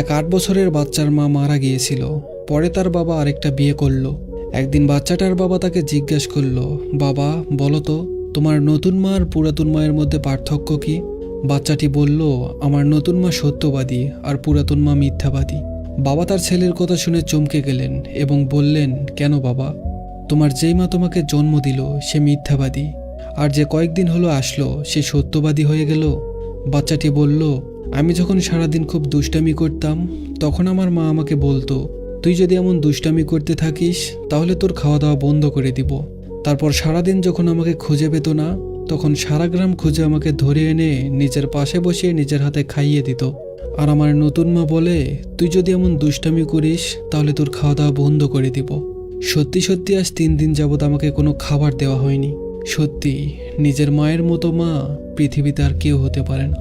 এক 8 বছরের বাচ্চার মা মারা গিয়েছিল। পরে তার বাবা আরেকটা বিয়ে করলো। একদিন বাচ্চাটার বাবা তাকে জিজ্ঞেস করলো, বাবা বলো তো, তোমার নতুন মা আর পুরাতন মায়ের মধ্যে পার্থক্য কি? বাচ্চাটি বলল, আমার নতুন মা সত্যবাদী আর পুরাতন মা মিথ্যাবাদী। বাবা তার ছেলের কথা শুনে চমকে গেলেন এবং বললেন, কেন বাবা? তোমার যেই মা তোমাকে জন্ম দিল সে মিথ্যাবাদী, আর যে কয়েকদিন হলো আসলো সে সত্যবাদী হয়ে গেল। বাচ্চাটি বলল, আমি যখন সারাদিন খুব দুষ্টামি করতাম তখন আমার মা আমাকে বলতো, তুই যদি এমন দুষ্টামি করতে থাকিস তাহলে তোর খাওয়া দাওয়া বন্ধ করে দিব। তারপর সারাদিন যখন আমাকে খুঁজে পেত না তখন সারা গ্রাম খুঁজে আমাকে ধরে এনে নিজের পাশে বসিয়ে নিজের হাতে খাইয়ে দিত। আর আমার নতুন মা বলে, তুই যদি এমন দুষ্টামি করিস তাহলে তোর খাওয়া দাওয়া বন্ধ করে দিব। সত্যি সত্যি আজ 3 দিন যাবৎ আমাকে কোনো খাবার দেওয়া হয়নি। সত্যি নিজের মায়ের মতো মা পৃথিবীতে আর কেউ হতে পারে না।